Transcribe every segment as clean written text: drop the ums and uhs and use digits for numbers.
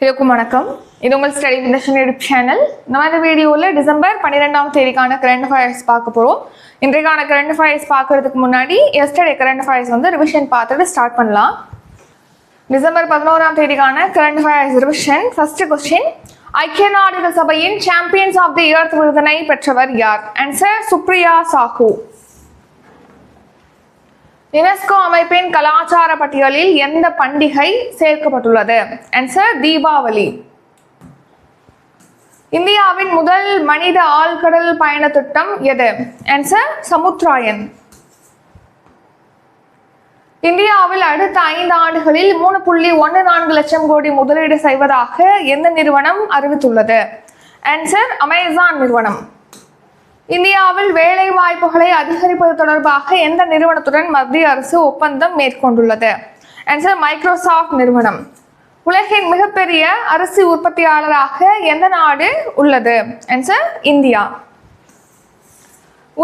எல்லாருக்கும் வணக்கம். இது உங்கள் ஸ்டடி வித் யூடியூப் சேனல். நம்ம இந்த வீடியோவில் டிசம்பர் 12ஆம் தேதிக்கான கரண்ட் அஃபேர்ஸ் பார்க்க போகிறோம். இன்றைக்கான கரண்ட் அஃபேர்ஸ் பார்க்கறதுக்கு முன்னாடி எஸ்டர்டே கரண்ட் அஃபேர்ஸ் ரிவிஷன் பார்த்துட்டு ஸ்டார்ட் பண்ணலாம். டிசம்பர் 11ஆம் தேதிக்கான current affairs revision. First question, ஐக்கிய நாடுகள் சபையின் சாம்பியன்ஸ் ஆஃப் தி எர்த் விருதினை பெற்றவர் யார்? ஆன்சர் சுப்ரியா சாஹூ. யுனெஸ்கோ அமைப்பின் கலாச்சார பட்டியலில் எந்த பண்டிகை சேர்க்கப்பட்டுள்ளது? ஆன்சர் தீபாவளி. இந்தியாவின் முதல் மனித ஆழ்கடல் பயண திட்டம் எது? ஆன்சர் சமுத்ராயன். இந்தியாவில் அடுத்த 5 ஆண்டுகளில் 3.14 லட்சம் கோடி முதலீடு செய்வதாக எந்த நிறுவனம் அறிவித்துள்ளது? ஆன்சர் அமேசான் நிறுவனம். இந்தியாவில் வேலை வாய்ப்புகளை அதிகரிப்பது தொடர்பாக எந்த நிறுவனத்துடன் மத்திய அரசு ஒப்பந்தம் மேற்கொண்டுள்ளது? ஆன்சர் மைக்ரோசாஃப்ட் நிறுவனம். உலகின் மிகப்பெரிய அரிசி உற்பத்தியாளராக எந்த நாடு உள்ளது? Answer India.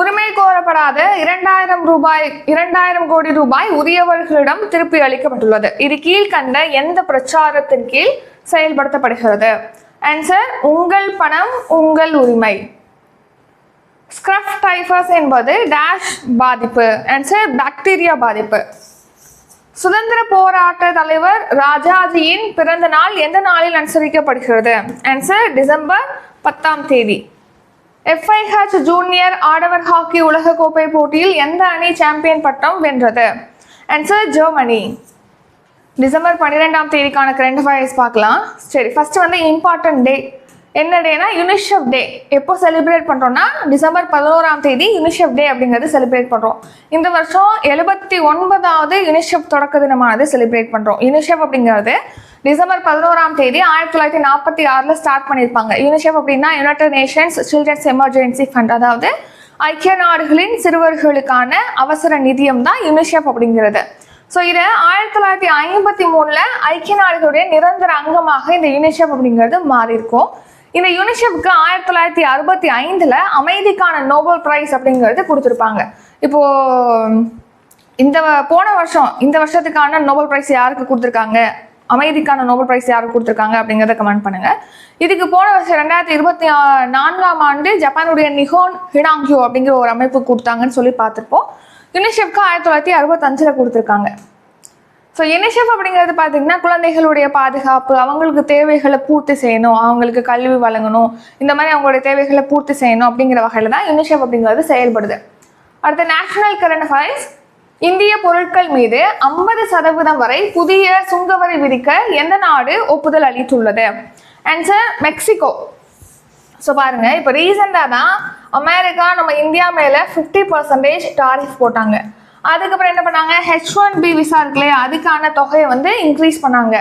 உரிமை கோரப்படாத 2000 கோடி ரூபாய் உரியவர்களிடம் திருப்பி அளிக்கப்பட்டுள்ளது. இது கீழ்கண்ட எந்த பிரச்சாரத்தின் கீழ் செயல்படுத்தப்படுகிறது? ஆன்சர் உங்கள் பணம் உங்கள் உரிமை. ஸ்க்ரப் டைஃபஸ் என்பது டேஷ் பாதிப்பு? ஆன்சர் பாக்டீரியா பாதிப்பு. சுதந்திர போராட்ட தலைவர் ராஜாஜியின் பிறந்த நாள் எந்த நாளில் அனுசரிக்கப்படுகிறது? ஆன்சர் டிசம்பர் 10ஆம் தேதி. FIH ஜூனியர் ஆடவர் ஹாக்கி உலகக்கோப்பை போட்டியில் எந்த அணி சாம்பியன் பட்டம் வென்றது? Answer Germany. டிசம்பர் 12ஆம் தேதிக்கான கரண்ட் அஃபேர்ஸ் பார்க்கலாம். சரி, ஃபர்ஸ்ட் இம்பார்ட்டன்ட் டே என்ன டேனா யுனிசெஃப் டே. எப்போ செலிப்ரேட் பண்ணுறோம்னா டிசம்பர் 11ஆம் தேதி யுனிசெஃப் டே அப்படிங்கிறது செலிப்ரேட் பண்ணுறோம். இந்த வருஷம் 79வது யுனிசெஃப் தொடக்க தினமானது செலிப்ரேட் பண்ணுறோம். யுனிசெஃப் அப்படிங்கிறது டிசம்பர் 11ஆம் தேதி 1946 ஸ்டார்ட் பண்ணியிருப்பாங்க. யுனிசெஃப் அப்படின்னா United Nations Children's Emergency Fund, அதாவது ஐக்கிய நாடுகளின் சிறுவர்களுக்கான அவசர நிதியம் தான் யுனிசெஃப் அப்படிங்கிறது. ஸோ இதை 1953 ஐக்கிய நாடுகளுடைய நிரந்தர அங்கமாக இந்த யுனிசெஃப் அப்படிங்கிறது மாறி இருக்கும். இந்த யுனிசெஃப்க்கு 1965 அமைதிக்கான நோபல் பிரைஸ் அப்படிங்கிறது கொடுத்துருப்பாங்க. இப்போ இந்த வருஷத்துக்கான நோபல் பிரைஸ் யாருக்கு கொடுத்துருக்காங்க, அமைதிக்கான நோபல் பிரைஸ் யாருக்கு கொடுத்துருக்காங்க அப்படிங்கிறத கமெண்ட் பண்ணுங்க. இதுக்கு போன வருஷம் 2024ஆம் ஆண்டு ஜப்பானுடைய நிஹோன் ஹிடாங்கியோ அப்படிங்கிற ஒரு அமைப்பு கொடுத்தாங்கன்னு சொல்லி பார்த்துருப்போம். யுனிசெஃப்க்கு 1965 கொடுத்துருக்காங்க. ஸோ யுனிசெஃப் அப்படிங்கிறது பார்த்தீங்கன்னா குழந்தைகளுடைய பாதுகாப்பு, அவங்களுக்கு தேவைகளை பூர்த்தி செய்யணும், அவங்களுக்கு கல்வி வழங்கணும், இந்த மாதிரி அவங்களுடைய தேவைகளை பூர்த்தி செய்யணும் அப்படிங்கிற வகையில் தான் யுனிசெஃப் அப்படிங்கிறது செயல்படுது. அடுத்த நேஷனல் கரண்ட் அஃபேர்ஸ், இந்திய பொருட்கள் மீது 50% வரை புதிய சுங்கவரி விதிக்க எந்த நாடு ஒப்புதல் அளித்துள்ளது? Answer Mexico. ஸோ பாருங்க, இப்போ ரீசெண்டாக தான் அமெரிக்கா நம்ம இந்தியா மேலே 50% டாரிஃப் போட்டாங்க. அதுக்கப்புறம் என்ன பண்ணாங்க, H1B விசா இருக்குல்லையா, அதுக்கான தொகையை இன்க்ரீஸ் பண்ணாங்க.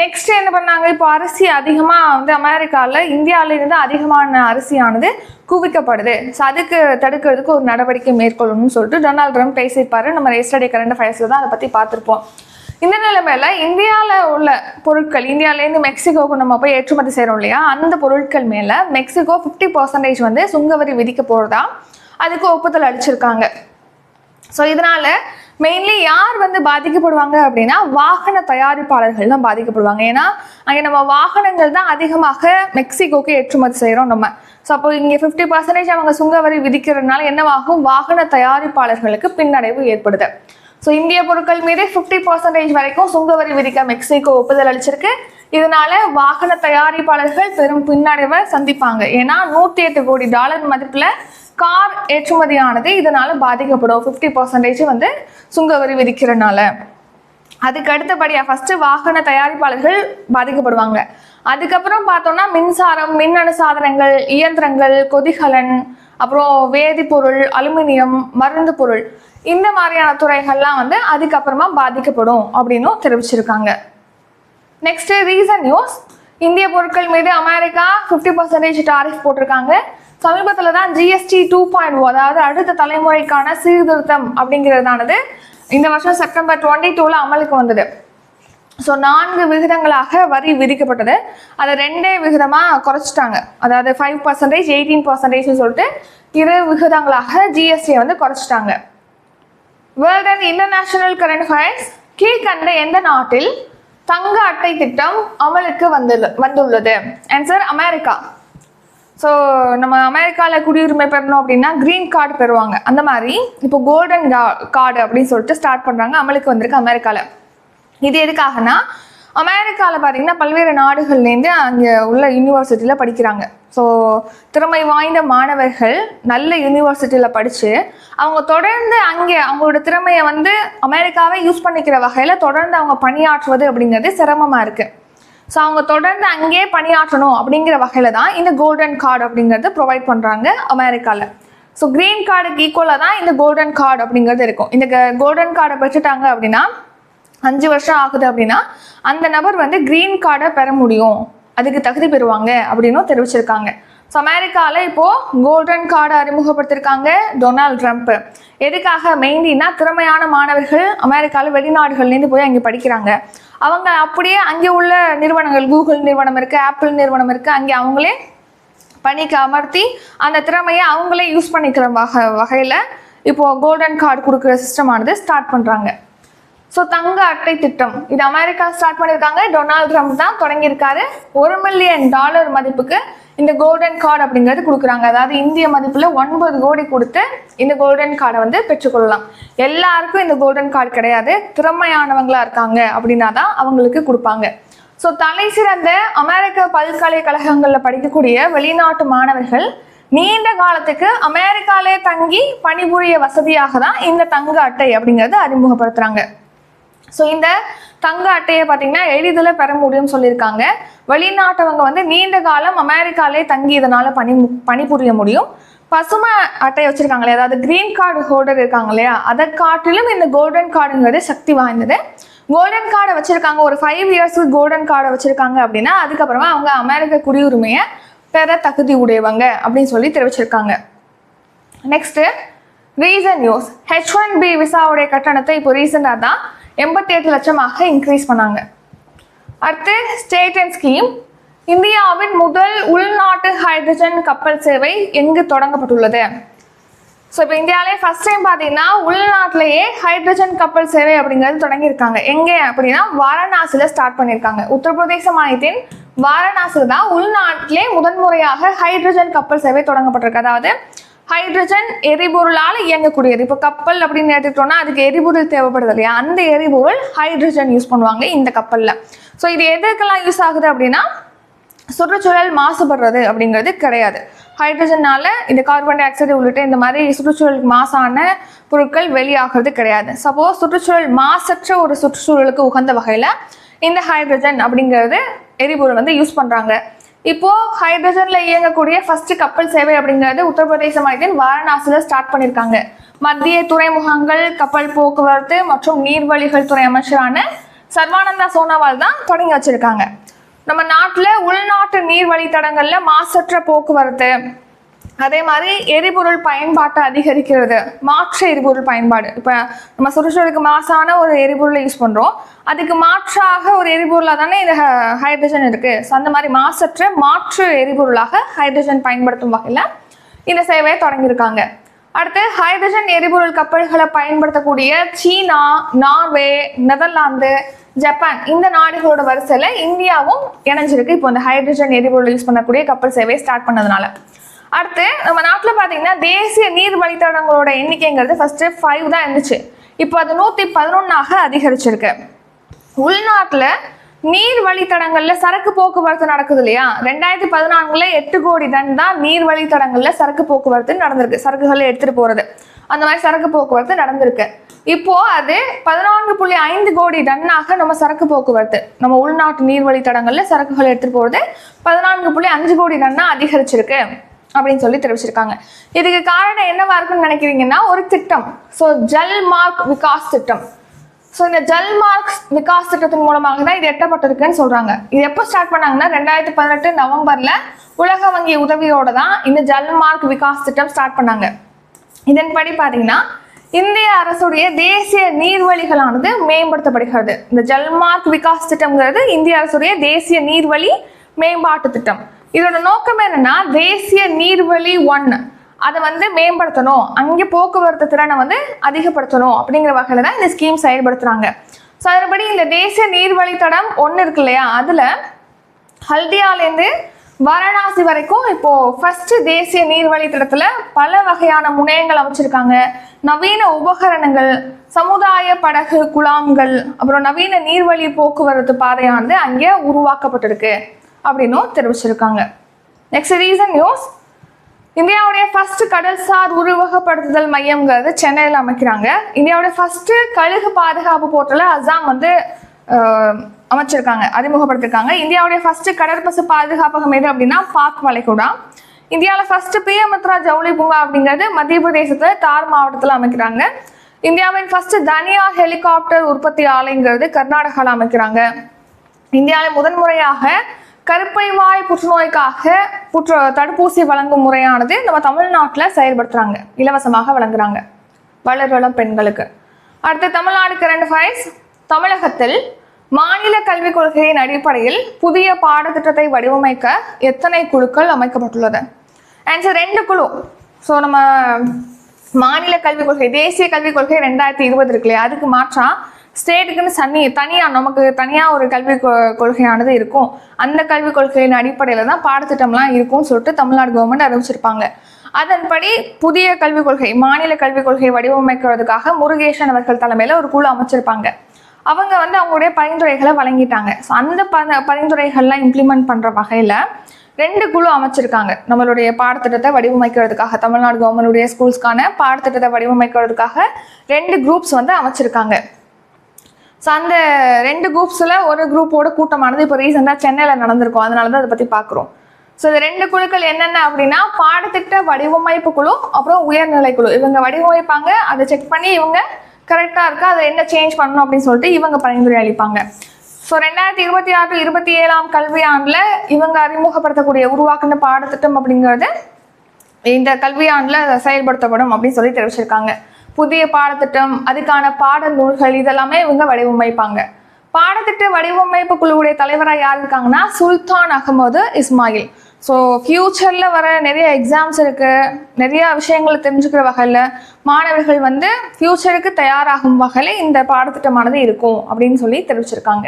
நெக்ஸ்ட் என்ன பண்ணாங்க, இப்போ அரிசி அதிகமாக அமெரிக்காவில் இந்தியாவிலிருந்து அதிகமான அரிசியானது குவிக்கப்படுது. ஸோ அதுக்கு தடுக்கிறதுக்கு ஒரு நடவடிக்கை மேற்கொள்ளணும்னு சொல்லிட்டு டொனால்ட் ட்ரம்ப் பேசியிருப்பாரு. நம்ம எஸ்டர்டே கரண்ட் அஃபேர்ஸில் தான் அதை பற்றி பார்த்துருப்போம். இந்த நிலைமையில இந்தியாவில் உள்ள பொருட்கள், இந்தியாவிலேருந்து மெக்சிகோவுக்கு நம்ம போய் ஏற்றுமதி செய்கிறோம் இல்லையா, அந்த பொருட்கள் மேலே மெக்சிகோ 50% சுங்கவரி விதிக்க போகிறதா அதுக்கு ஒப்புதல் அளிச்சிருக்காங்க. ஸோ இதனால மெயின்லி யார் பாதிக்கப்படுவாங்க அப்படின்னா வாகன தயாரிப்பாளர்கள் தான் பாதிக்கப்படுவாங்க. ஏன்னா அங்கே நம்ம வாகனங்கள் தான் அதிகமாக மெக்சிகோக்கு ஏற்றுமதி செய்கிறோம் நம்ம. ஸோ அப்போ இங்கே 50% அவங்க சுங்கவரி விதிக்கிறதுனால என்னவாகும், வாகன தயாரிப்பாளர்களுக்கு பின்னடைவு ஏற்படுது. ஸோ இந்திய பொருட்கள் மீது 50% வரைக்கும் சுங்கவரி விதிக்க மெக்சிகோ ஒப்புதல் அளிச்சிருக்கு. இதனால வாகன தயாரிப்பாளர்கள் பெரும் பின்னடைவை சந்திப்பாங்க. ஏன்னா $108 கோடி மதிப்புல கார் ஏற்றுமதியானது இதனால பாதிக்கப்படும். 50% சுங்கவரி விதிக்கிறதுனால. அதுக்கு அடுத்தபடியா ஃபர்ஸ்ட் வாகன தயாரிப்பாளர்கள் பாதிக்கப்படுவாங்க. அதுக்கப்புறம் பார்த்தோம்னா மின்சாரம், மின்னணு சாதனங்கள், இயந்திரங்கள், கொதிகலன், அப்புறம் வேதிப்பொருள், அலுமினியம், மருந்து பொருள், இந்த மாதிரியான துறைகள்லாம் அதுக்கப்புறமா பாதிக்கப்படும் அப்படின்னு தெரிவிச்சிருக்காங்க. நெக்ஸ்ட் ரீசன் நியூஸ், இந்திய பொருட்கள் மீது அமெரிக்கா 50% டாரிஃப் போட்டிருக்காங்க. சமீபத்தில் தான் GST 2.0, அதாவது அடுத்த தலைமுறைக்கான சீர்திருத்தம் அப்படிங்கிறதானது இந்த வருஷம் செப்டம்பர் 22 அமலுக்கு வந்தது. ஸோ 4 விகிதங்களாக வரி விதிக்கப்பட்டது. அதை 2 விகிதமாக குறைச்சிட்டாங்க. அதாவது 5%, 18% சொல்லிட்டு 2 விகிதங்களாக GST குறைச்சிட்டாங்க. World and international current affairs, கீழ்கண்ட எந்த நாட்டில் தங்க அட்டை திட்டம் அமலுக்கு வந்துள்ளது? Answer America. ஸோ நம்ம அமெரிக்காவில் குடியுரிமை பெறணும் அப்படின்னா கிரீன் கார்டு பெறுவாங்க. அந்த மாதிரி இப்போ கோல்டன் கார்டு அப்படின்னு சொல்லிட்டு ஸ்டார்ட் பண்ணுறாங்க, அமலுக்கு வந்திருக்கு அமெரிக்காவில். இது எதுக்காகனா அமெரிக்காவில் பார்த்தீங்கன்னா பல்வேறு நாடுகள்லேருந்து அங்கே உள்ள யூனிவர்சிட்டியில் படிக்கிறாங்க. ஸோ திறமை வாய்ந்த மாணவர்கள் நல்ல யூனிவர்சிட்டியில் படித்து அவங்க தொடர்ந்து அங்கே அவங்களோட திறமையை வந்து அமெரிக்காவை யூஸ் பண்ணிக்கிற வகையில் தொடர்ந்து அவங்க பணியாற்றுவது அப்படிங்கிறது சிரமமாக இருக்குது. ஸோ அவங்க தொடர்ந்து அங்கேயே பணியாற்றணும் அப்படிங்கிற வகையில் தான் இந்த கோல்டன் கார்டு அப்படிங்கிறது ப்ரொவைட் பண்ணுறாங்க அமெரிக்காவில். ஸோ க்ரீன் கார்டுக்கு ஈக்குவலாக தான் இந்த கோல்டன் கார்டு அப்படிங்கிறது இருக்கும். இந்த கோல்டன் கார்டை பெற்றுட்டாங்க அப்படின்னா 5 வருஷம் ஆகுது அப்படின்னா அந்த நபர் வந்து க்ரீன் கார்டை பெற முடியும், அதுக்கு தகுதி பெறுவாங்க அப்படின்னும் தெரிவிச்சிருக்காங்க. ஸோ அமெரிக்காவில் இப்போது கோல்டன் கார்டை அறிமுகப்படுத்திருக்காங்க டொனால்ட் ட்ரம்ப். எதுக்காக? மெயின்லினா திறமையான மாணவர்கள் அமெரிக்காவில் வெளிநாடுகள்லேருந்து போய் அங்கே படிக்கிறாங்க. அவங்க அப்படியே அங்கே உள்ள நிறுவனங்கள், கூகுள் நிறுவனம் இருக்குது, ஆப்பிள் நிறுவனம் இருக்குது, அங்கே அவங்களே பணிக்கு அமர்த்தி அந்த திறமையை அவங்களே யூஸ் பண்ணிக்கிற வகையில் இப்போது கோல்டன் கார்டு கொடுக்குற சிஸ்டமானது ஸ்டார்ட் பண்ணுறாங்க. ஸோ தங்க அட்டை திட்டம் இது அமெரிக்கா ஸ்டார்ட் பண்ணியிருக்காங்க, டொனால்ட் ட்ரம்ப் தான் தொடங்கியிருக்காரு. $1 மில்லியன் மதிப்புக்கு இந்த கோல்டன் கார்டு அப்படிங்கிறது கொடுக்குறாங்க. அதாவது இந்திய மதிப்பில் 9 கோடி கொடுத்து இந்த கோல்டன் கார்டை வந்து பெற்றுக்கொள்ளலாம். எல்லாருக்கும் இந்த கோல்டன் கார்டு கிடையாது, திறமையானவங்களா இருக்காங்க அப்படின்னா தான் அவங்களுக்கு கொடுப்பாங்க. ஸோ தலை சிறந்த அமெரிக்க பல்கலைக்கழகங்களில் படிக்கக்கூடிய வெளிநாட்டு மாணவர்கள் நீண்ட காலத்துக்கு அமெரிக்காலே தங்கி பணிபுரிய வசதியாக தான் இந்த தங்க அட்டை அப்படிங்கிறது அறிமுகப்படுத்துகிறாங்க. ஸோ இந்த தங்க அட்டையை பார்த்தீங்கன்னா எளிதில் பெற முடியும்னு சொல்லியிருக்காங்க. வெளிநாட்டவங்க வந்து நீண்ட காலம் அமெரிக்காலே தங்கி இதனால் பணிபுரிய முடியும். பசுமை அட்டை வச்சுருக்காங்களே, அதாவது க்ரீன் கார்டு ஹோல்டர் இருக்காங்க இல்லையா, அதை காட்டிலும் இந்த கோல்டன் கார்டுங்கிறது சக்தி வாய்ந்தது. கோல்டன் கார்டை வச்சுருக்காங்க, ஒரு 5 இயர்ஸுக்கு கோல்டன் கார்டை வச்சுருக்காங்க அப்படின்னா அதுக்கப்புறமா அவங்க அமெரிக்க குடியுரிமையை பெற தகுதி உடையவங்க அப்படின்னு சொல்லி தெரிவிச்சிருக்காங்க. Next reason news. H1B விசாவுடைய கட்டணத்தை இப்போ ரீசெண்டாக தான் 88 லட்சமாக இன்க்ரீஸ் பண்ணாங்க. அடுத்து ஸ்டேட் அண்ட் ஸ்கீம். இந்தியாவின் முதல் உள்நாட்டு ஹைட்ரஜன் கப்பல் சேவை எங்கு தொடங்கப்பட்டுள்ளது? ஸோ இப்போ இந்தியாவிலே ஃபர்ஸ்ட் டைம் பார்த்தீங்கன்னா உள்நாட்டிலேயே ஹைட்ரஜன் கப்பல் சேவை அப்படிங்கிறது தொடங்கியிருக்காங்க. எங்கே அப்படின்னா வாரணாசியில் ஸ்டார்ட் பண்ணியிருக்காங்க. உத்தரப்பிரதேச மாநிலத்தின் வாரணாசியில் தான் உள்நாட்டிலே முதன்முறையாக ஹைட்ரஜன் கப்பல் சேவை தொடங்கப்பட்டிருக்கு. அதாவது ஹைட்ரஜன் எரிபொருளால் இயங்கக்கூடியது. இப்போ கப்பல் அப்படின்னு எடுத்துக்கிட்டோம்னா அதுக்கு எரிபொருள் தேவைப்படுது இல்லையா, அந்த எரிபொருள் ஹைட்ரஜன் யூஸ் பண்ணுவாங்க இந்த கப்பலில். ஸோ இது எதுக்கெல்லாம் யூஸ் ஆகுது அப்படின்னா சுற்றுச்சூழல் மாசுபடுறது அப்படிங்கிறது கிடையாது. ஹைட்ரஜனால் இந்த கார்பன் டை ஆக்சைடு உள்ளிட்ட இந்த மாதிரி சுற்றுச்சூழலுக்கு மாசான பொருட்கள் வெளியாகிறது கிடையாது. சப்போஸ் சுற்றுச்சூழல் மாசற்ற ஒரு சுற்றுச்சூழலுக்கு உகந்த வகையில் இந்த ஹைட்ரஜன் அப்படிங்கிறது எரிபொருள் வந்து யூஸ் பண்ணுறாங்க. இப்போது ஹைட்ரஜனில் இயங்கக்கூடிய ஃபர்ஸ்ட் கப்பல் சேவை அப்படிங்கிறது உத்தரப்பிரதேச மாநிலத்தின் வாரணாசியில் ஸ்டார்ட் பண்ணியிருக்காங்க. மத்திய துறைமுகங்கள், கப்பல் போக்குவரத்து மற்றும் நீர்வழிகள் துறை அமைச்சரான சர்வானந்தா சோனோவால் தான் தொடங்கி வச்சிருக்காங்க. நம்ம நாட்டில் உள்நாட்டு நீர் வழித்தடங்களில் மாசற்ற போக்குவரத்து, அதே மாதிரி எரிபொருள் பயன்பாட்டை அதிகரிக்கிறது, மாற்று எரிபொருள் பயன்பாடு. இப்போ நம்ம சுற்றுச்சூழலுக்கு மாசான ஒரு எரிபொருளை யூஸ் பண்ணுறோம், அதுக்கு மாற்றாக ஒரு எரிபொருளாக தானே இந்த ஹைட்ரஜன் இருக்குது. ஸோ அந்த மாதிரி மாசற்ற மாற்று எரிபொருளாக ஹைட்ரஜன் பயன்படுத்தும் வகையில் இந்த சேவையை தொடங்கியிருக்காங்க. அடுத்து ஹைட்ரஜன் எரிபொருள் கப்பல்களை பயன்படுத்தக்கூடிய சீனா, நார்வே, நெதர்லாந்து, ஜப்பான் இந்த நாடுகளோட வரிசையில் இந்தியாவும் இணைஞ்சிருக்கு இப்போ இந்த ஹைட்ரஜன் எரிபொருள் யூஸ் பண்ணக்கூடிய கப்பல் சேவையை ஸ்டார்ட் பண்ணதுனால. அடுத்து நம்ம நாட்டில் பார்த்தீங்கன்னா தேசிய நீர் வழித்தடங்களோட எண்ணிக்கைங்கிறது ஃபர்ஸ்ட்டு 5 தான் இருந்துச்சு, இப்போ அது 111ஆக அதிகரிச்சிருக்கு. உள்நாட்டில் நீர் வழித்தடங்களில் சரக்கு போக்குவரத்து நடக்குது இல்லையா, 2014 8 கோடி டன் தான் நீர் வழித்தடங்களில் சரக்கு போக்குவரத்து நடந்திருக்கு, சரக்குகளை எடுத்துகிட்டு போகிறது அந்த மாதிரி சரக்கு போக்குவரத்து நடந்திருக்கு. இப்போ அது 14.5 கோடி டன்னாக நம்ம சரக்கு போக்குவரத்து நம்ம உள்நாட்டு நீர் வழித்தடங்களில் சரக்குகளை எடுத்துகிட்டு போகிறது 14.5 கோடி டன்னாக அதிகரிச்சிருக்கு அப்படின்னு சொல்லி தெரிவிச்சிருக்காங்க. இதுக்கு காரணம் என்னவா இருக்குன்னு நினைக்கிறீங்கன்னா ஒரு திட்டம், ஸோ ஜல் மார்க் விகாஸ் திட்டம். ஸோ இந்த ஜல் மார்க் விகாஸ் திட்டத்தின் மூலமாக தான் இது எட்டப்பட்டிருக்குன்னு சொல்றாங்க. இது எப்போ ஸ்டார்ட் பண்ணாங்கன்னா 2018 நவம்பர்ல உலக வங்கி உதவியோட தான் இந்த ஜல் மார்க் விகாஸ் திட்டம் ஸ்டார்ட் பண்ணாங்க. இதன்படி பார்த்தீங்கன்னா இந்திய அரசுடைய தேசிய நீர்வழிகளானது மேம்படுத்தப்படுகிறது. இந்த ஜல் மார்க் விகாஸ் திட்டம்ங்கிறது இந்திய அரசுடைய தேசிய நீர்வழி மேம்பாட்டு திட்டம். இதோட நோக்கம் என்னன்னா தேசிய நீர்வழி 1 அதை வந்து மேம்படுத்தணும், அங்கே போக்குவரத்து திறனை வந்து அதிகப்படுத்தணும் அப்படிங்கிற வகையில் தான் இந்த ஸ்கீம் செயல்படுத்துறாங்க. ஸோ அதன்படி இந்த தேசிய நீர்வழித்தடம் 1 இருக்கு இல்லையா, அதில் ஹல்தியாலேருந்து வாரணாசி வரைக்கும் இப்போ ஃபர்ஸ்ட் தேசிய நீர்வழித்தடத்தில் பல வகையான முனையங்கள் அமைச்சிருக்காங்க. நவீன உபகரணங்கள், சமுதாய படகு குழாம்கள், அப்புறம் நவீன நீர்வழி போக்குவரத்து பாதையானது அங்கே உருவாக்கப்பட்டிருக்கு அப்படின்னும் தெரிவிச்சிருக்காங்க. நெக்ஸ்ட் ரீசன் நியூஸ், இந்தியாவுடைய ஃபர்ஸ்ட் கடல்சார் உருவகப்படுத்துதல் மையம்ங்கிறது சென்னையில் அமைக்கிறாங்க. இந்தியாவுடைய ஃபர்ஸ்ட் கழுகு பாதுகாப்பு போர்ட்டலை அசாம் வந்து அமைச்சிருக்காங்க, அறிமுகப்படுத்திருக்காங்க. இந்தியாவுடைய ஃபர்ஸ்ட் கடற்பசு பாதுகாப்பகம் எது அப்படின்னா பாக் வளைகுடா. இந்தியாவில் ஃபர்ஸ்ட் பிஎம்த்ரா ஜவுளி பூங்கா அப்படிங்கிறது மத்திய பிரதேசத்தில் தார் மாவட்டத்தில் அமைக்கிறாங்க. இந்தியாவின் ஃபர்ஸ்ட் தனியார் ஹெலிகாப்டர் உற்பத்தி ஆலைங்கிறது கர்நாடகாவில் அமைக்கிறாங்க. இந்தியாவில் முதன்முறையாக கருப்பை வாய் புற்றுநோய்க்காக தடுப்பூசி வழங்கும் முறையானது நம்ம தமிழ்நாட்டில் செயல்படுத்துறாங்க, இலவசமாக வழங்குறாங்க வளர்வளம் பெண்களுக்கு. அடுத்து தமிழ்நாடு கரண்ட் ஃபைல்ஸ். தமிழகத்தில் மாநில கல்விக் கொள்கையின் அடிப்படையில் புதிய பாடத்திட்டத்தை வடிவமைக்க எத்தனை குழுக்கள் அமைக்கப்பட்டுள்ளது? ஆன்சர் 2 குழு. ஸோ நம்ம மாநில கல்விக் கொள்கை, தேசிய கல்விக் கொள்கை 2020 இருக்கு இல்லையா, அதுக்கு மாற்றா ஸ்டேட்டுக்குன்னு தனியாக நமக்கு தனியாக ஒரு கல்விக் கொள்கையானது இருக்கும். அந்த கல்விக் கொள்கையின் அடிப்படையில் தான் பாடத்திட்டம்லாம் இருக்கும்னு சொல்லிட்டு தமிழ்நாடு கவர்மெண்ட் அறிவிச்சிருப்பாங்க. அதன்படி புதிய கல்விக் கொள்கை, மாநில கல்விக் கொள்கை வடிவமைக்கிறதுக்காக முருகேசன் அவர்கள் தலைமையில் ஒரு குழு அமைச்சிருப்பாங்க. அவங்க வந்து அவங்களுடைய பரிந்துரைகளை வழங்கிட்டாங்க. ஸோ அந்த பரிந்துரைகள்லாம் இம்ப்ளிமெண்ட் பண்ணுற வகையில் 2 குழு அமைச்சிருக்காங்க. நம்மளுடைய பாடத்திட்டத்தை வடிவமைக்கிறதுக்காக, தமிழ்நாடு கவர்மெண்டுடைய ஸ்கூல்ஸ்க்கான பாடத்திட்டத்தை வடிவமைக்கிறதுக்காக 2 குரூப்ஸ் வந்து அமைச்சிருக்காங்க. ஸோ அந்த 2 குரூப்ஸில் ஒரு குரூப்போட கூட்டமானது இப்போ ரீசெண்டாக சென்னையில் நடந்திருக்கும், அதனால தான் அதை பற்றி பார்க்குறோம். ஸோ இந்த 2 குழுக்கள் என்னென்ன அப்படின்னா பாடத்திட்ட வடிவமைப்பு குழு, அப்புறம் உயர்நிலை குழு. இவங்க வடிவமைப்பாங்க, அதை செக் பண்ணி இவங்க கரெக்டாக இருக்கா, அதை என்ன சேஞ்ச் பண்ணணும் அப்படின்னு சொல்லிட்டு இவங்க பரிந்துரை அளிப்பாங்க. ஸோ 2026-27 கல்வியாண்டில் இவங்க அறிமுகப்படுத்தக்கூடிய உருவாக்கின பாடத்திட்டம் அப்படிங்கிறது இந்த கல்வியாண்டில் செயல்படுத்தப்படும் அப்படின்னு சொல்லி தெரிவிச்சிருக்காங்க. புதிய பாடத்திட்டம், அதுக்கான பாட நூல்கள் இதெல்லாமே இவங்க வடிவமைப்பாங்க. பாடத்திட்ட வடிவமைப்பு குழுவுடைய தலைவராக யார் இருக்காங்கன்னா சுல்தான் அகமது இஸ்மாயில். ஸோ ஃப்யூச்சரில் வர நிறைய எக்ஸாம்ஸ் இருக்குது, நிறைய விஷயங்களை தெரிஞ்சுக்கிற வகையில் மாணவர்கள் வந்து ஃப்யூச்சருக்கு தயாராகும் வகையில் இந்த பாடத்திட்டமானது இருக்கும் அப்படின்னு சொல்லி தெரிவிச்சிருக்காங்க.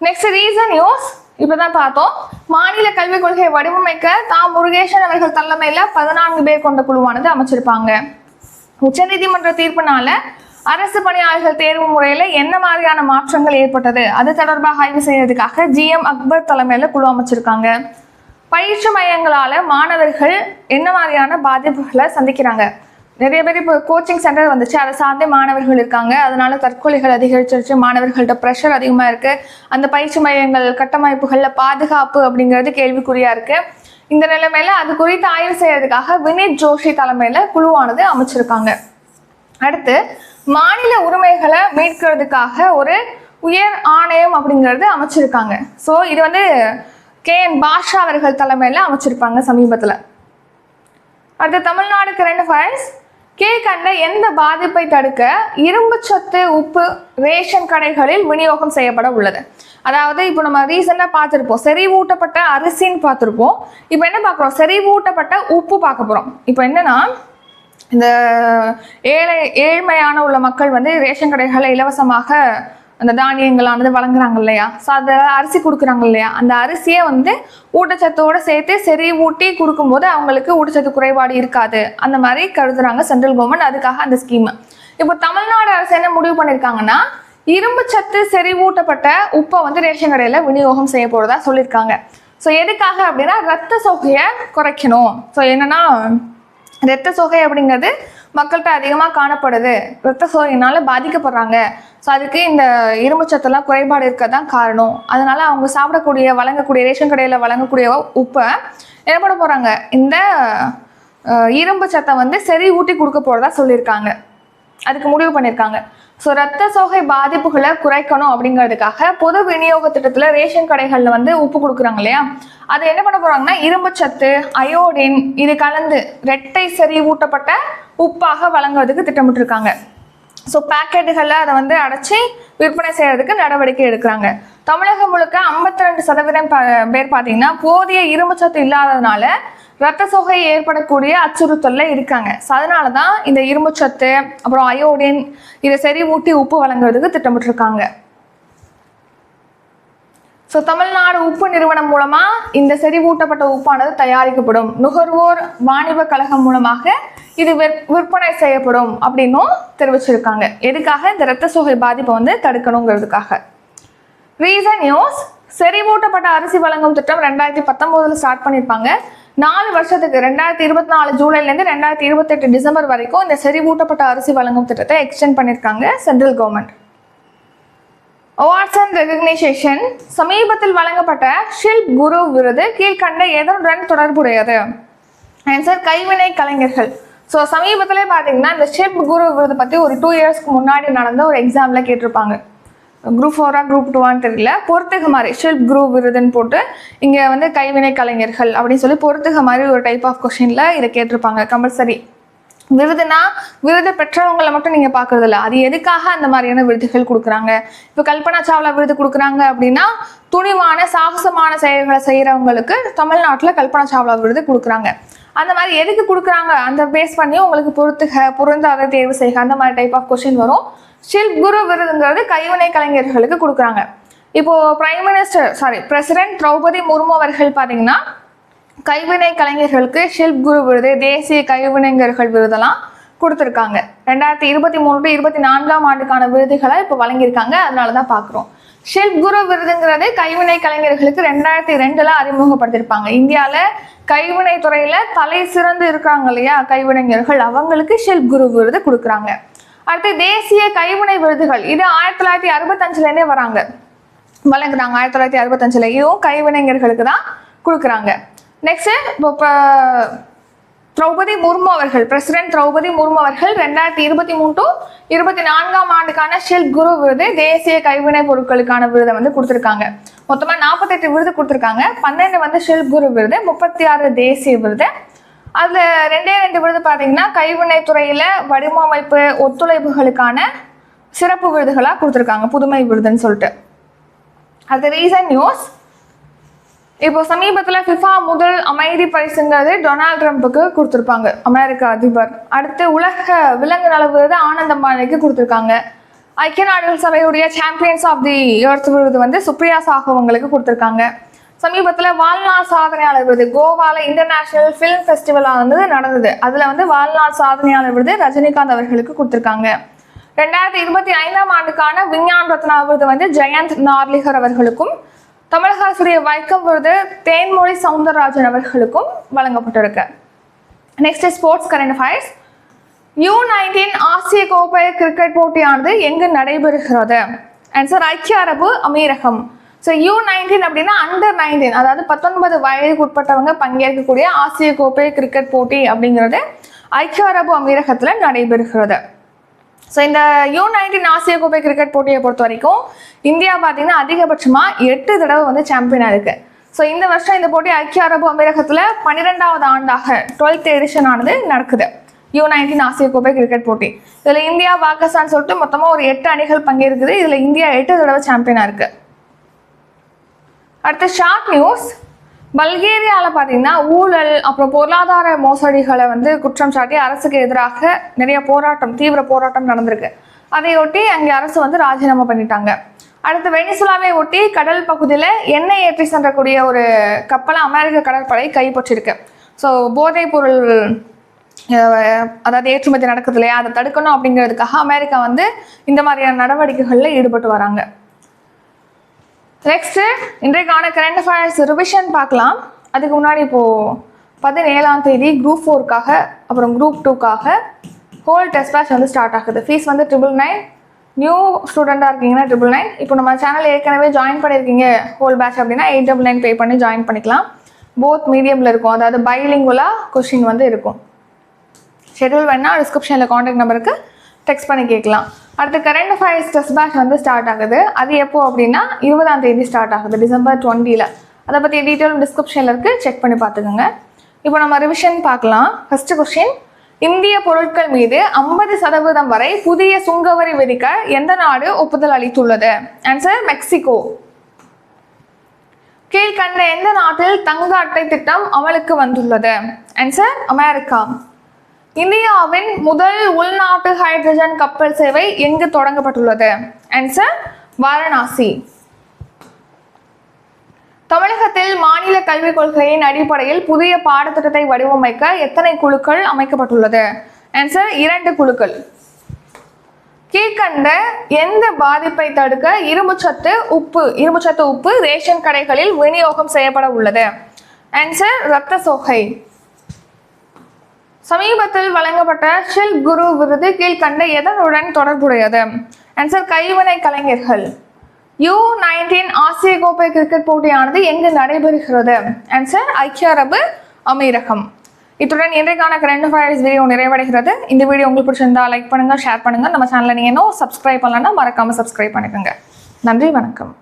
நெக்ஸ்ட் ரீசன் நியூஸ், இப்போ தான் பார்த்தோம். மாநில கல்விக் கொள்கையை வடிவமைக்க முருகேசன் அவர்கள் தலைமையில் 14 பேர் கொண்ட குழுவானது அமைச்சிருப்பாங்க. உச்சநீதிமன்ற தீர்ப்பினால அரசு பணியாளர்கள் தேர்வு முறையில் என்ன மாதிரியான மாற்றங்கள் ஏற்பட்டது, அது தொடர்பாக ஆய்வு செய்யறதுக்காக GM அக்பர் தலைமையில் குழு அமைச்சிருக்காங்க. பயிற்சி மையங்களால் மாணவர்கள் என்ன மாதிரியான பாதிப்புகளை சந்திக்கிறாங்க? நிறைய பேர் இப்போ கோச்சிங் சென்டர் வந்துச்சு, அதை சார்ந்தே மாணவர்கள் இருக்காங்க, அதனால தற்கொலைகள் அதிகரிச்சிருச்சு, மாணவர்கள்ட்ட ப்ரெஷர் அதிகமாக இருக்குது. அந்த பயிற்சி மையங்கள் கட்டமைப்புகளில் பாதுகாப்பு அப்படிங்கிறது கேள்விக்குறியாக இருக்குது. இந்த நிலைமையில அது குறித்து ஆய்வு செய்யறதுக்காக வினித் ஜோஷி தலைமையில் குழுவானது அமைச்சிருக்காங்க. அடுத்து மாநில உரிமைகளை மீட்கிறதுக்காக ஒரு உயர் ஆணையம் அப்படிங்கிறது அமைச்சிருக்காங்க. ஸோ இது வந்து KN பாஷா அவர்கள் தலைமையில் அமைச்சிருப்பாங்க சமீபத்தில். அடுத்து தமிழ்நாடு கரண்ட் அஃபேர்ஸ். கீழ்கண்ட எந்த பாதிப்பை தடுக்க இரும்பு சத்து உப்பு ரேஷன் கடைகளில் விநியோகம் செய்யப்பட உள்ளது? அதாவது இப்போ நம்ம ரீசெண்டாக பார்த்துருப்போம், செறிவூட்டப்பட்ட அரிசின்னு பார்த்துருப்போம். இப்போ என்ன பார்க்குறோம், செறிவூட்டப்பட்ட உப்பு பார்க்க போகிறோம். இப்போ என்னன்னா இந்த ஏழ்மையான உள்ள மக்கள் வந்து ரேஷன் கடைகளில் இலவசமாக அந்த தானியங்களானது வழங்குறாங்க இல்லையா, ஸோ அதை அரிசி கொடுக்குறாங்க இல்லையா, அந்த அரிசியை வந்து ஊட்டச்சத்தோடு சேர்த்து செறிவூட்டி கொடுக்கும்போது அவங்களுக்கு ஊட்டச்சத்து குறைபாடு இருக்காது, அந்த மாதிரி கருதுறாங்க சென்ட்ரல் கவர்மெண்ட். அதுக்காக அந்த ஸ்கீம் இப்போ தமிழ்நாடு அரசு என்ன முடிவு பண்ணியிருக்காங்கன்னா இரும்பு சத்து செறிவூட்டப்பட்ட உப்பை வந்து ரேஷன் கடையில் விநியோகம் செய்ய போகிறதா சொல்லியிருக்காங்க. ஸோ எதுக்காக அப்படின்னா ரத்த சோகையை குறைக்கணும். ஸோ என்னன்னா இரத்த சோகை அப்படிங்கிறது மக்கள்கிட்ட அதிகமாக காணப்படுது, இரத்த சோகையினால பாதிக்கப்படுறாங்க. ஸோ அதுக்கு இந்த இரும்பு சத்தெல்லாம் குறைபாடு இருக்க தான் காரணம். அதனால அவங்க சாப்பிடக்கூடிய வழங்கக்கூடிய ரேஷன் கடையில் வழங்கக்கூடிய உப்பை என்ன பண்ண போகிறாங்க, இந்த இரும்பு சத்தை வந்து செறிவூட்டி கொடுக்க போகிறதா சொல்லியிருக்காங்க. அதுக்கு முடிவு பண்ணியிருக்காங்க. ஸோ ரத்த சோகை பாதிப்புகளை குறைக்கணும் அப்படிங்கிறதுக்காக பொது விநியோக திட்டத்தில் ரேஷன் கடைகளில் வந்து உப்பு கொடுக்குறாங்க இல்லையா, அதை என்ன பண்ண போகிறாங்கன்னா இரும்பு சத்து அயோடின் இது கலந்து இரட்டை செறிவூட்டப்பட்ட உப்பாக வழங்குவதுக்கு திட்டமிட்டிருக்காங்க. ஸோ பேக்கெட்டுகளில் அதை அடைச்சி விற்பனை செய்யறதுக்கு நடவடிக்கை எடுக்கிறாங்க. தமிழகம் முழுக்க 52% பேர் பார்த்தீங்கன்னா போதிய இரும்பு சத்து இல்லாததுனால ரத்த சோகை ஏற்படக்கூடிய அச்சுறுத்தல்ல இருக்காங்க. ஸோ அதனால தான் இந்த இரும்புச்சத்து அப்புறம் அயோடின் இதை செறிவூட்டி உப்பு வழங்குறதுக்கு திட்டமிட்டிருக்காங்க. ஸோ தமிழ்நாடு உப்பு நிறுவனம் மூலமா இந்த செறிவூட்டப்பட்ட உப்பானது தயாரிக்கப்படும். நுகர்வோர் வாணிப கழகம் மூலமாக இது விற்பனை செய்யப்படும் அப்படின்னும் தெரிவிச்சிருக்காங்க. எதுக்காக? இந்த ரத்த சோகை பாதிப்பை வந்து தடுக்கணுங்கிறதுக்காக. ரீசன் நியூஸ், செறிவூட்டப்பட்ட அரிசி வழங்கும் திட்டம் 2019 ஸ்டார்ட் பண்ணியிருப்பாங்க. 4 வருஷத்துக்கு 2024 ஜூலைலேருந்து 2028 டிசம்பர் வரைக்கும் இந்த செறிவூட்டப்பட்ட அரிசி வழங்கும் திட்டத்தை எக்ஸ்டெண்ட் பண்ணியிருக்காங்க central government. Awards and recognition, சமீபத்தில் வழங்கப்பட்ட ஷில்ப் குரு விருது கீழ்கண்ட எதனுடன் தொடர்புடையது? ஆன்சர் கைவினை கலைஞர்கள். ஸோ சமீபத்திலே பார்த்தீங்கன்னா இந்த ஷில்ப் குரு விருது பற்றி ஒரு 2 இயர்ஸ்க்கு முன்னாடி நடந்த ஒரு எக்ஸாமில் கேட்டிருப்பாங்க. குரூப் 4 குரூப் 2 தெரியல, பொறுத்துக மாதிரி ஷில்ப் குரு விருதுன்னு போட்டு இங்கே வந்து கைவினை கலைஞர்கள் அப்படின்னு சொல்லி பொறுத்துக மாதிரி ஒரு டைப் ஆஃப் கொஷினில் இதை கேட்டிருப்பாங்க. கம்பல்சரி விருதுனா விருது பெற்றவங்களை மட்டும் நீங்கள் பார்க்கறது இல்லை, அது எதுக்காக அந்த மாதிரியான விருதுகள் கொடுக்குறாங்க. இப்போ கல்பனா சாவ்லா விருது கொடுக்குறாங்க அப்படின்னா துணிவான சாகசமான செயல்களை செய்கிறவங்களுக்கு தமிழ்நாட்டில் கல்பனா சாவ்லா விருது கொடுக்குறாங்க. அந்த மாதிரி எதுக்கு கொடுக்குறாங்க அந்த பேஸ் பண்ணி உங்களுக்கு பொருந்தாத தேர்வு செய்க அந்த மாதிரி டைப் ஆஃப் கொஸ்டின் வரும். ஷில்ப் குரு விருதுங்கிறது கைவினை கலைஞர்களுக்கு கொடுக்குறாங்க. இப்போ பிரசிடென்ட் திரௌபதி முர்மு அவர்கள் பார்த்தீங்கன்னா கைவினை கலைஞர்களுக்கு ஷில்ப் குரு விருது, தேசிய கைவினைஞர்கள் விருதெல்லாம் கொடுத்துருக்காங்க. 2023 to 2024 ஆண்டுக்கான விருதுகளை இப்போ வழங்கியிருக்காங்க. அதனால தான் பார்க்குறோம். ஷில்ப் குரு விருதுங்கிறது கைவினை கலைஞர்களுக்கு 2002 அறிமுகப்படுத்தியிருப்பாங்க. இந்தியாவில் கைவினை துறையில தலை சிறந்து இருக்காங்க இல்லையா கைவினைஞர்கள், அவங்களுக்கு ஷில்ப் குரு விருது கொடுக்குறாங்க. அடுத்து தேசிய கைவினை விருதுகள், இது 1965லேருந்தே வழங்குறாங்க. 1965 இதுவும் கைவினைஞர்களுக்கு தான் கொடுக்குறாங்க. நெக்ஸ்ட் இப்போ திரௌபதி முர்மு அவர்கள், பிரசிடென்ட் திரௌபதி முர்மு அவர்கள் 2023 to 2024 ஆண்டுக்கான ஷில்ப் குரு விருது தேசிய கைவினை பொருட்களுக்கான விருதை வந்து கொடுத்துருக்காங்க. மொத்தமாக 48 விருது கொடுத்துருக்காங்க. 12 வந்து ஷில்ப் குரு விருது, 36 தேசிய விருது. அதில் 2 விருது பார்த்தீங்கன்னா கைவினை துறையில் வடிவமைப்பு ஒத்துழைப்புகளுக்கான சிறப்பு விருதுகளாக கொடுத்துருக்காங்க, புதுமை விருதுன்னு சொல்லிட்டு. அது ரீசன் நியூஸ், இப்போ சமீபத்தில் ஃபிஃபா முதல் அமைதி பரிசுங்கிறது டொனால்ட் ட்ரம்ப்புக்கு கொடுத்துருப்பாங்க, அமெரிக்க அதிபர். அடுத்து உலக விலங்கு நல விருது ஆனந்த் அம்பானிக்கு கொடுத்துருக்காங்க. ஐக்கிய நாடுகள் சபையுடைய சாம்பியன்ஸ் ஆஃப் தி எர்த் விருது வந்து சுப்ரியா சாஹூ அவங்களுக்கு கொடுத்துருக்காங்க. சமீபத்தில் வாழ்நாள் சாதனையாளர் விருது கோவாவில் இன்டர்நேஷனல் ஃபிலிம் ஃபெஸ்டிவல் வந்து நடந்தது. அதில் வந்து வாழ்நாள் சாதனையாளர் விருது ரஜினிகாந்த் அவர்களுக்கு கொடுத்துருக்காங்க. 2025 ஆண்டுக்கான விஞ்ஞான் ரத்னா விருது வந்து ஜெயந்த் நார்லிகர் அவர்களுக்கும், தமிழக ஆசிரிய வைக்கம் விருது தேன்மொழி சவுந்தரராஜன் அவர்களுக்கும் வழங்கப்பட்டிருக்கு. Next sports current affairs. U19 ஆசிய கோப்பை கிரிக்கெட் போட்டியானது எங்கு நடைபெறுகிறது? ஆன்சர் ஐக்கிய அரபு அமீரகம். ஸோ U19 அப்படின்னா அண்டர் 19, அதாவது 19 வயதுக்கு உட்பட்டவங்க பங்கேற்கக்கூடிய ஆசிய கோப்பை கிரிக்கெட் போட்டி அப்படிங்கிறது ஐக்கிய அரபு அமீரகத்தில் நடைபெறுகிறது. ஸோ இந்த U19 ஆசிய கோப்பை கிரிக்கெட் போட்டியை பொறுத்த வரைக்கும் இந்தியா பார்த்தீங்கன்னா அதிகபட்சமாக 8 தடவை வந்து சாம்பியனாக இருக்குது. ஸோ இந்த வருஷம் இந்த போட்டி ஐக்கிய அரபு அமீரகத்தில் 12வது ஆண்டாக 12th எடிஷன் ஆனது நடக்குது. U19 ஆசிய கோப்பை கிரிக்கெட் போட்டி. இதில் இந்தியா பாகிஸ்தான் சொல்லிட்டு மொத்தமாக ஒரு 8 அணிகள் பங்கேற்குது. இதில் இந்தியா 8 தடவை சாம்பியனாக இருக்குது. அடுத்து ஷார்ட் நியூஸ். பல்கேரியாவில் பார்த்தீங்கன்னா ஊழல் அப்புறம் பொருளாதார மோசடிகளை வந்து குற்றம் சாட்டி அரசுக்கு எதிராக நிறைய தீவிர போராட்டம் நடந்திருக்கு. அதையொட்டி அங்கே அரசு வந்து ராஜினாமா பண்ணிட்டாங்க. அடுத்து வெனிசுலாவை ஒட்டி கடல் பகுதியில் எண்ணெய் ஏற்றி சென்றக்கூடிய ஒரு கப்பலை அமெரிக்க கடற்படை கைப்பற்றிருக்கு. ஸோ போதைப் பொருள் அதாவது ஏற்றுமதி நடக்குது இல்லையா, அதை தடுக்கணும் அப்படிங்கிறதுக்காக அமெரிக்கா வந்து இந்த மாதிரியான நடவடிக்கைகளில் ஈடுபட்டு வராங்க. நெக்ஸ்ட்டு இன்றைக்கான கரண்ட் அஃபேர்ஸ் ரிவிஷன் பார்க்கலாம். அதுக்கு முன்னாடி இப்போது 17ஆம் தேதி குரூப் 4க்காக அப்புறம் குரூப் 2க்காக ஹோல் டெஸ்ட் பேட்ச் வந்து ஸ்டார்ட் ஆகுது. ஃபீஸ் வந்து 999. நியூ ஸ்டூடெண்ட்டாக இருக்கீங்கன்னா 999. இப்போ நம்ம சேனல் ஏற்கனவே ஜாயின் பண்ணியிருக்கீங்க ஹோல் பேட்ச் அப்படின்னா 899 பே பண்ணி ஜாயின் பண்ணிக்கலாம். போத் மீடியமில் இருக்கும், அதாவது பைலிங்குவலாக கொஸ்டின் வந்து இருக்கும். ஷெட்யூல் வேணால் டிஸ்கிரிப்ஷனில் காண்டாக்ட் நம்பருக்கு டெக்ஸ்ட் பண்ணி கேட்கலாம். அடுத்து கரண்ட் அஃபேர்ஸ் டெஸ்ட் பேட்ச் வந்து ஸ்டார்ட் ஆகுது. அது எப்போ அப்படின்னா 20ஆம் தேதி ஸ்டார்ட் ஆகுது, டிசம்பர் 20. அதை பற்றி டீட்டெயில் டிஸ்கிரிப்ஷனில் இருக்குது, செக் பண்ணி பார்த்துக்கோங்க. இப்போ நம்ம ரிவிஷன் பார்க்கலாம். ஃபர்ஸ்ட் கொஸ்டின், இந்திய பொருட்கள் மீது 50% வரை புதிய சுங்கவரி விதிக்க எந்த நாடு ஒப்புதல் அளித்துள்ளது? Answer Mexico. கீழ்கண்ட எந்த நாட்டில் தங்க அட்டை திட்டம் அமலுக்கு வந்துள்ளது? Answer America. இந்தியாவின் முதல் உள்நாட்டு ஹைட்ரஜன் கப்பல் சேவை எங்கு தொடங்கப்பட்டுள்ளது? ஆன்சர் வாரணாசி. தமிழகத்தில் மாநில கல்விக் கொள்கையின் அடிப்படையில் புதிய பாடத்திட்டத்தை வடிவமைக்க எத்தனை குழுக்கள் அமைக்கப்பட்டுள்ளது? ஆன்சர் 2 குழுக்கள். கீழ்கண்ட எந்த பாதிப்பை தடுக்க இரும்புச்சத்து உப்பு ரேஷன் கடைகளில் விநியோகம் செய்யப்பட உள்ளது? ஆன்சர் இரத்த சோகை. சமீபத்தில் வழங்கப்பட்ட ஷில் குரு விருது கீழ்கண்ட எதனுடன் தொடர்புடையது? ஆன்சர் கைவினை கலைஞர்கள். U19 ஆசிய கோப்பை கிரிக்கெட் போட்டியானது எங்கு நடைபெறுகிறது? ஆன்சர் ஐக்கிய அரபு அமீரகம். இத்துடன் இன்றைக்கான கரண்ட் அஃபேர்ஸ் வீடியோ நிறைவடைகிறது. இந்த வீடியோ உங்களுக்கு பிடிச்சிருந்தா லைக் பண்ணுங்க, ஷேர் பண்ணுங்க. நம்ம சேனலை நீங்க இன்னும் சப்ஸ்கிரைப் பண்ணலன்னா மறக்காம சப்ஸ்கிரைப் பண்ணிக்கோங்க. நன்றி, வணக்கம்.